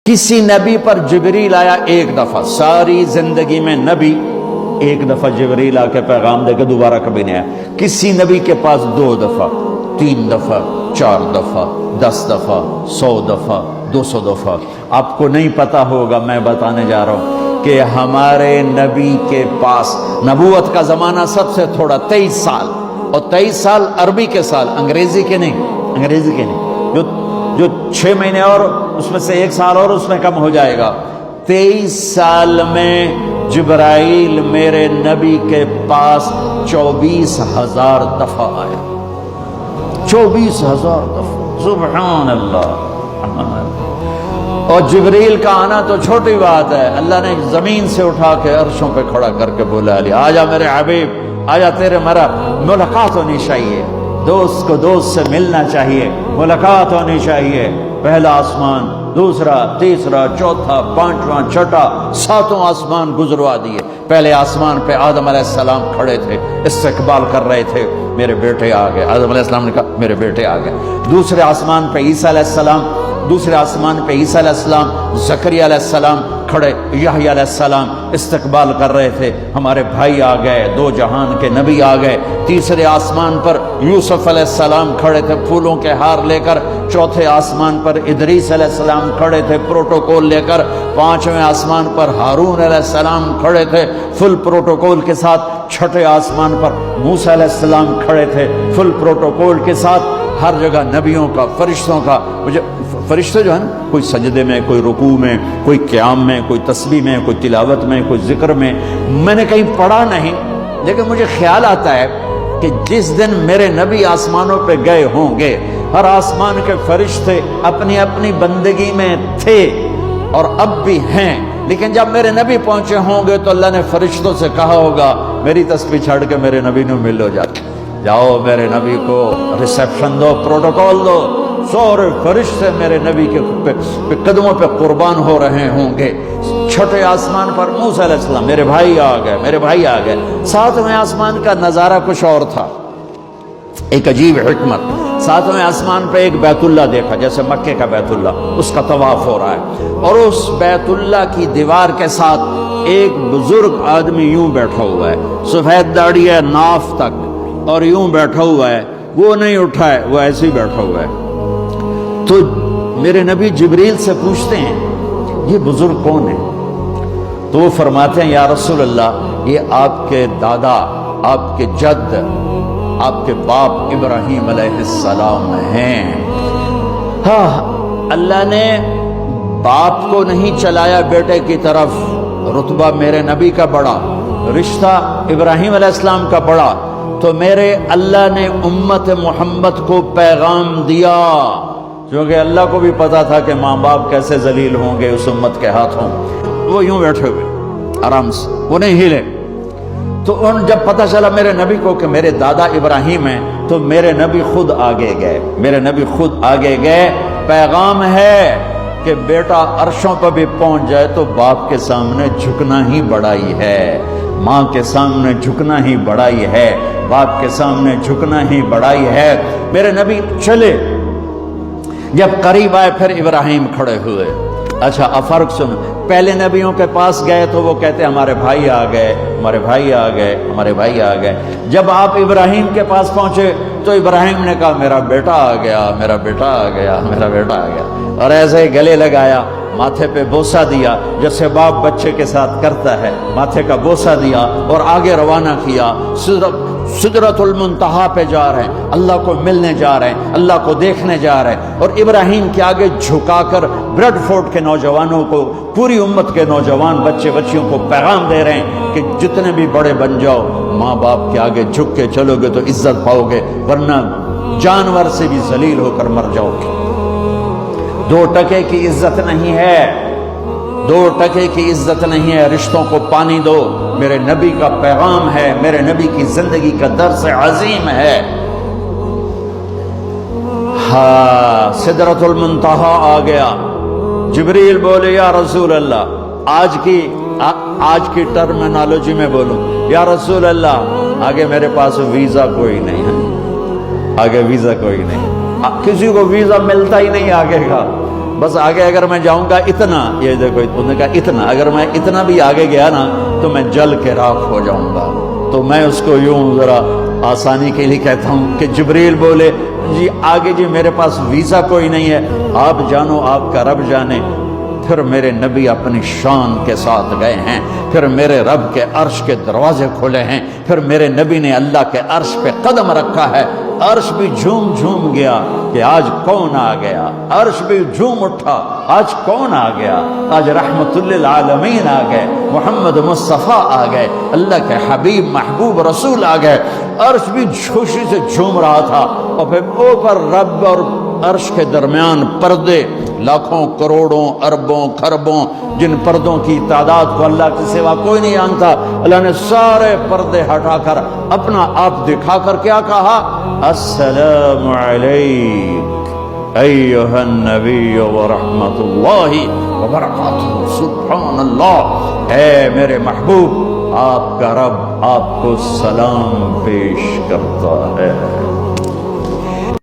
کسی نبی پر جبریل آیا ایک دفعہ، ساری زندگی میں نبی ایک دفعہ جبریل آ کے پیغام دے کے دوبارہ کبھی نہیں آیا۔ کسی نبی کے پاس 2 دفعہ، 3 دفعہ، 4 دفعہ، 10 دفعہ، 100 دفعہ، 200 دفعہ۔ آپ کو نہیں پتا ہوگا، میں بتانے جا رہا ہوں کہ ہمارے نبی کے پاس نبوت کا زمانہ سب سے تھوڑا 23 سال، اور 23 سال عربی کے سال، انگریزی کے نہیں، انگریزی کے نہیں، جو 6 مہینے اور اس میں سے 1 سال اور اس میں کم ہو جائے گا۔ 23 سال میں جبرائیل میرے نبی کے پاس 24,000 دفعہ آیا، 24,000 دفعہ، سبحان اللہ۔ اور جبریل کا آنا تو چھوٹی بات ہے، اللہ نے زمین سے اٹھا کے عرشوں پہ کھڑا کر کے بولا علی آجا میرے حبیب، آجا تیرے مرا ملاقات ہونی چاہیے، دوست کو دوست سے ملنا چاہیے، ملاقات ہونی چاہیے۔ پہلا آسمان، دوسرا، تیسرا، چوتھا، 5واں، 6واں، 7واں آسمان گزروا دیے۔ پہلے آسمان پہ آدم علیہ السلام کھڑے تھے، استقبال کر رہے تھے، میرے بیٹے آ گئے۔ آدم علیہ السلام نے کہا میرے بیٹے آ گئے۔ دوسرے آسمان پہ عیسیٰ علیہ السلام، دوسرے آسمان پہ عیسیٰ علیہ السلام، زکریا علیہ السلام کھڑے، یحییٰ علیہ السلام استقبال کر رہے تھے، ہمارے بھائی آ گئے، 2 جہان کے نبی آ گئے۔ تیسرے آسمان پر یوسف علیہ السلام کھڑے تھے پھولوں کے ہار لے کر۔ چوتھے آسمان پر ادریس علیہ السلام کھڑے تھے پروٹوکول لے کر۔ 5ویں آسمان پر ہارون علیہ السلام کھڑے تھے فل پروٹوکول کے ساتھ۔ 6ٹھے آسمان پر موسیٰ علیہ السلام کھڑے تھے فل پروٹوکول کے ساتھ۔ ہر جگہ نبیوں کا، فرشتوں کا، مجھے فرشتے جو ہیں نا، کوئی سجدے میں، کوئی رکوع میں، کوئی قیام میں، کوئی تسبیح میں، کوئی تلاوت میں، کوئی ذکر میں، میں نے کہیں پڑھا نہیں، لیکن مجھے خیال آتا ہے کہ جس دن میرے نبی آسمانوں پہ گئے ہوں گے، ہر آسمان کے فرشتے اپنی اپنی بندگی میں تھے اور اب بھی ہیں، لیکن جب میرے نبی پہنچے ہوں گے تو اللہ نے فرشتوں سے کہا ہوگا میری تسبیح چھڑ کے میرے نبی نے ملو جاؤ میرے نبی کو ریسیپشن دو، پروٹوکول دو۔ سورے فرشتے میرے نبی کے قدموں پہ قربان ہو رہے ہوں گے۔ 6ٹھے آسمان پر موسیٰ علیہ السلام، میرے بھائی آ گئے، میرے بھائی آ گئے۔ 7ویں آسمان کا نظارہ کچھ اور تھا، ایک عجیب حکمت۔ 7ویں آسمان پہ ایک بیت اللہ دیکھا، جیسے مکے کا بیت اللہ، اس کا طواف ہو رہا ہے، اور اس بیت اللہ کی دیوار کے ساتھ ایک بزرگ آدمی یوں بیٹھا ہوا ہے، سفید داڑھی ہے ناف تک، اور یوں بیٹھا ہوا ہے، وہ نہیں اٹھا ہے، وہ ایسے ہی بیٹھا ہوا ہے۔ تو میرے نبی جبریل سے پوچھتے ہیں یہ بزرگ کون ہے؟ تو وہ فرماتے ہیں یا رسول اللہ یہ آپ کے دادا، آپ کے جد، آپ کے باپ ابراہیم علیہ السلام ہیں۔ ہاں، اللہ نے باپ کو نہیں چلایا بیٹے کی طرف، رتبہ میرے نبی کا بڑا، رشتہ ابراہیم علیہ السلام کا بڑا، تو میرے اللہ نے امت محمد کو پیغام دیا، کیونکہ اللہ کو بھی پتا تھا کہ ماں باپ کیسے ذلیل ہوں گے اس امت کے ہاتھوں۔ وہ یوں بیٹھے ہوئے آرام سے، وہ نہیں ہلے۔ تو ان جب پتہ چلا میرے نبی کو کہ میرے دادا ابراہیم ہیں، تو میرے نبی خود آگے گئے، میرے نبی خود آگے گئے۔ پیغام ہے کہ بیٹا عرشوں پر بھی پہنچ جائے تو باپ کے سامنے جھکنا ہی بڑائی ہے، ماں کے سامنے جھکنا ہی بڑائی ہے، باپ کے سامنے جھکنا ہی بڑائی ہے۔ میرے نبی چلے، جب قریب آئے پھر ابراہیم کھڑے ہوئے۔ اچھا اب فرق سن، پہلے نبیوں کے پاس گئے تو وہ کہتے ہمارے بھائی آ گئے، ہمارے بھائی آ گئے، ہمارے بھائی آ گئے۔ جب آپ ابراہیم کے پاس پہنچے تو ابراہیم نے کہا میرا بیٹا آ گیا، میرا بیٹا آ گیا، میرا بیٹا آ گیا، اور ایسے ہی گلے لگایا، ماتھے پہ بوسہ دیا، جیسے باپ بچے کے ساتھ کرتا ہے، ماتھے کا بوسہ دیا اور آگے روانہ کیا۔ سدرۃ المنتہا پہ جا رہے ہیں، اللہ کو ملنے جا رہے ہیں، اللہ کو دیکھنے جا رہے ہیں، اور ابراہیم کے آگے جھکا کر بریڈ فورٹ کے نوجوانوں کو، پوری امت کے نوجوان بچے بچیوں کو پیغام دے رہے ہیں کہ جتنے بھی بڑے بن جاؤ، ماں باپ کے آگے جھک کے چلو گے تو عزت پاؤ گے، ورنہ جانور سے بھی ذلیل ہو کر مر جاؤ گے۔ 2 ٹکے کی عزت نہیں ہے، 2 ٹکے کی عزت نہیں ہے، رشتوں کو پانی دو۔ میرے نبی کا پیغام ہے، میرے نبی کی زندگی کا درس عظیم ہے۔ ہاں، سدرۃ المنتہا آ گیا، جبریل بولے یا رسول اللہ، آج کی ٹرمینالوجی میں بولوں، یا رسول اللہ آگے میرے پاس ویزا کوئی نہیں ہے، آگے ویزا کوئی نہیں، کسی کو ویزا ملتا ہی نہیں آگے کا، بس آگے اگر میں جاؤں گا اتنا، یہ دیکھو انہوں نے کہا اتنا، اگر میں اتنا بھی آگے گیا نا تو میں جل کے راکھ ہو جاؤں گا۔ تو میں اس کو یوں ذرا آسانی کے لیے کہتا ہوں کہ جبریل بولے جی آگے جی میرے پاس ویزا کوئی نہیں ہے، آپ جانو آپ کا رب جانے۔ پھر میرے نبی اپنی شان کے ساتھ گئے ہیں، پھر میرے رب کے عرش کے دروازے کھلے ہیں، پھر میرے نبی نے اللہ کے عرش پہ قدم رکھا ہے، عرش بھی جھوم جھوم گیا کہ آج کون آ گیا، عرش بھی جھوم اٹھا آج کون آ گیا، آج رحمت للعالمین آ گئے، محمد مصطفیٰ آ گئے، اللہ کے حبیب محبوب رسول آ گئے۔ عرش بھی خوشی سے جھوم رہا تھا، اور پھر اوپر رب اور عرش کے درمیان پردے، لاکھوں کروڑوں اربوں خربوں، جن پردوں کی تعداد کو اللہ کے سوا کوئی نہیں جانتا، اللہ نے سارے پردے ہٹا کر اپنا آپ دکھا کر کیا کہا، السلام علیک ایھا النبی ورحمۃ اللہ وبرکاتہ۔ سبحان اللہ، اے میرے محبوب، آپ کا رب آپ کو سلام پیش کرتا ہے۔